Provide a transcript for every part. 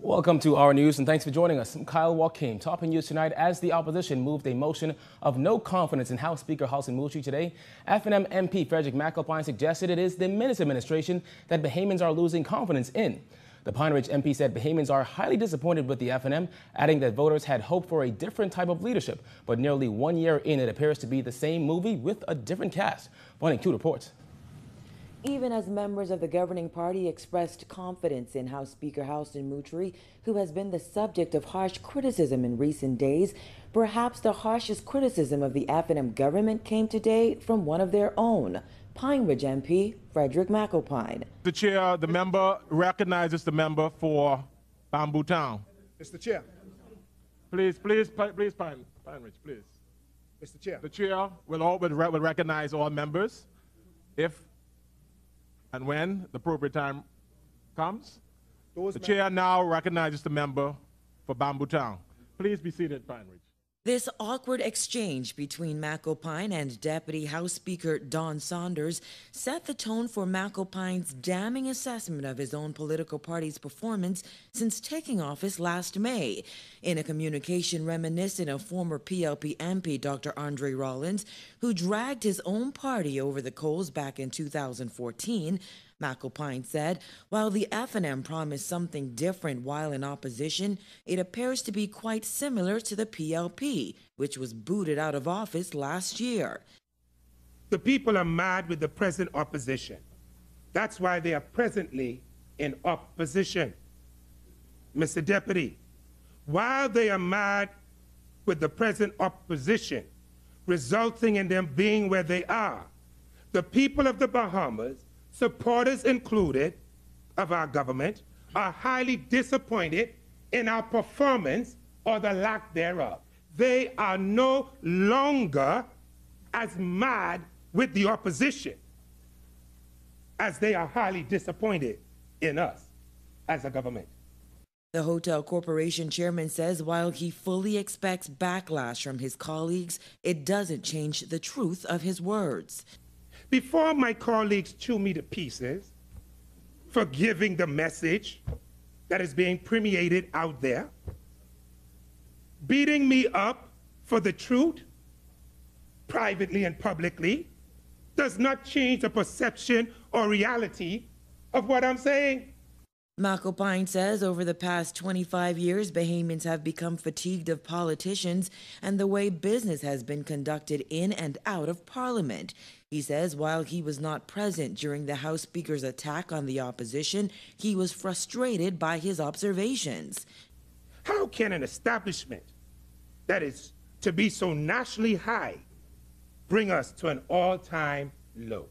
Welcome to our news and thanks for joining us. I'm Kyle Joaquim, topping news tonight as the opposition moved a motion of no confidence in House Speaker Housen Moultrie today. FNM MP Frederick McAlpine suggested it is the Minnis administration that Bahamians are losing confidence in. The Pine Ridge MP said Bahamians are highly disappointed with the FNM, adding that voters had hoped for a different type of leadership. But nearly 1 year in, it appears to be the same movie with a different cast. Morning 2 reports. Even as members of the governing party expressed confidence in House Speaker Housen Moultrie, who has been the subject of harsh criticism in recent days, perhaps the harshest criticism of the FNM government came today from one of their own, Pine Ridge MP Frederick McAlpine. The chair, the member recognizes the member for Bamboo Town. Mr. Chair. Please, Pine Ridge, please. Mr. Chair. The chair will recognize all members if and when the appropriate time comes. The chair now recognizes the member for Bamboo Town. Please be seated, Pine Ridge. This awkward exchange between McAlpine and Deputy House Speaker Don Saunders set the tone for McAlpine's damning assessment of his own political party's performance since taking office last May. In a communication reminiscent of former PLP MP Dr. Andre Rollins, who dragged his own party over the coals back in 2014, McAlpine said, while the FNM promised something different while in opposition, it appears to be quite similar to the PLP, which was booted out of office last year. The people are mad with the present opposition. That's why they are presently in opposition. Mr. Deputy, while they are mad with the present opposition, resulting in them being where they are, the people of the Bahamas, supporters included, of our government, are highly disappointed in our performance or the lack thereof. They are no longer as mad with the opposition as they are highly disappointed in us as a government. The Hotel Corporation chairman says while he fully expects backlash from his colleagues, it doesn't change the truth of his words. Before my colleagues chew me to pieces for giving the message that is being permeated out there, beating me up for the truth, privately and publicly, does not change the perception or reality of what I'm saying. McAlpine says over the past 25 years, Bahamians have become fatigued of politicians and the way business has been conducted in and out of Parliament. He says while he was not present during the House Speaker's attack on the opposition, he was frustrated by his observations. How can an establishment that is to be so nationally high bring us to an all-time low?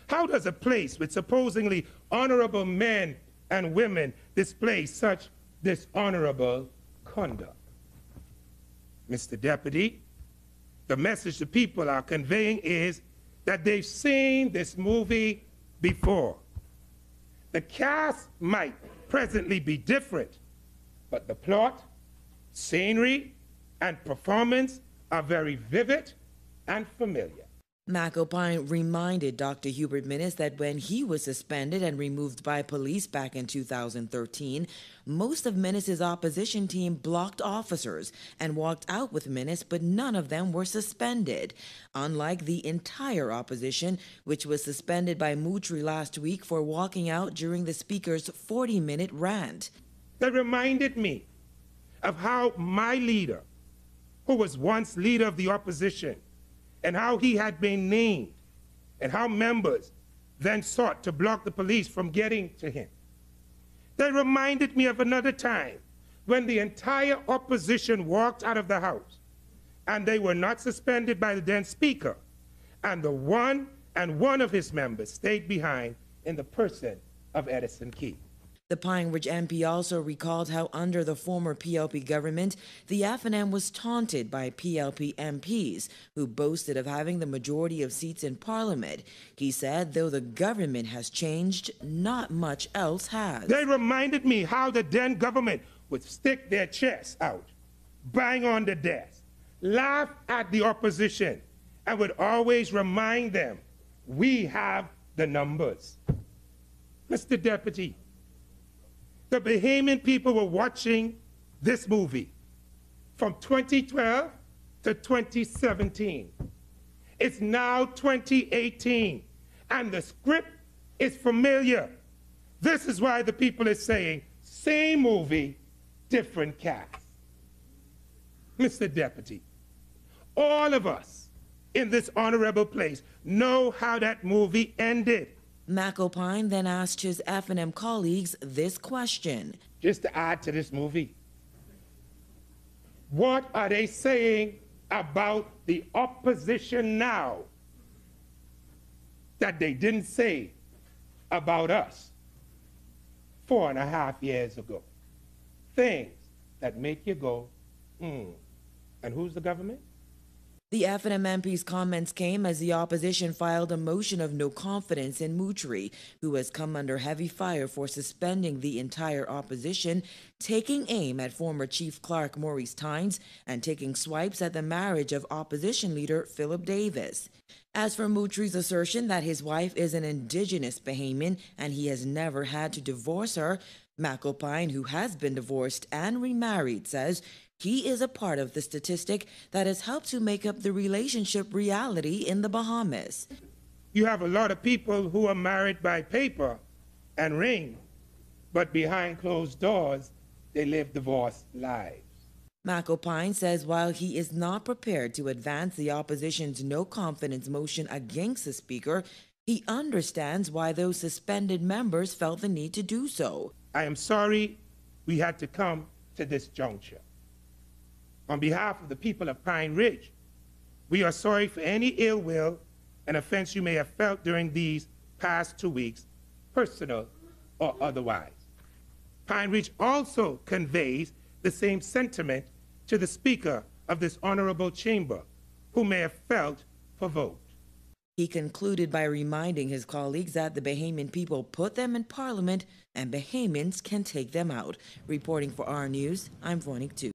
How does a place with supposedly honorable men and women display such dishonorable conduct? Mr. Deputy, the message the people are conveying is that they've seen this movie before. The cast might presently be different, but the plot, scenery, and performance are very vivid and familiar. McAlpine reminded Dr. Hubert Minnis that when he was suspended and removed by police back in 2013, most of Minnis's opposition team blocked officers and walked out with Minnis, but none of them were suspended, unlike the entire opposition, which was suspended by Moultrie last week for walking out during the speaker's 40-minute rant. That reminded me of how my leader, who was once leader of the opposition, and how he had been named, and how members then sought to block the police from getting to him. They reminded me of another time when the entire opposition walked out of the House, and they were not suspended by the then Speaker, and one of his members stayed behind in the person of Edison Key. The Pine Ridge MP also recalled how under the former PLP government, the FNM was taunted by PLP MPs who boasted of having the majority of seats in Parliament. He said though the government has changed, not much else has. They reminded me how the then government would stick their chests out, bang on the desk, laugh at the opposition, and would always remind them, we have the numbers. Mr. Deputy, The Bahamian people were watching this movie from 2012 to 2017. It's now 2018, and the script is familiar. This is why the people are saying, same movie, different cast. Mr. Deputy, all of us in this honorable place know how that movie ended. McAlpine then asked his FNM colleagues this question. Just to add to this movie, what are they saying about the opposition now that they didn't say about us 4.5 years ago? Things that make you go, And who's the government? The FNM MP's comments came as the opposition filed a motion of no confidence in Moutry, who has come under heavy fire for suspending the entire opposition, taking aim at former Chief Clerk Maurice Tynes, and taking swipes at the marriage of opposition leader Philip Davis. As for Moutry's assertion that his wife is an indigenous Bahamian and he has never had to divorce her, McAlpine, who has been divorced and remarried, says he is a part of the statistic that has helped to make up the relationship reality in the Bahamas. You have a lot of people who are married by paper and ring, but behind closed doors, they live divorced lives. McAlpine says while he is not prepared to advance the opposition's no-confidence motion against the Speaker, he understands why those suspended members felt the need to do so. I am sorry we had to come to this juncture. On behalf of the people of Pine Ridge, we are sorry for any ill will and offense you may have felt during these past 2 weeks, personal or otherwise. Pine Ridge also conveys the same sentiment to the Speaker of this honorable chamber, who may have felt provoked. He concluded by reminding his colleagues that the Bahamian people put them in Parliament and Bahamians can take them out. Reporting for our News, I'm Vonik Tu.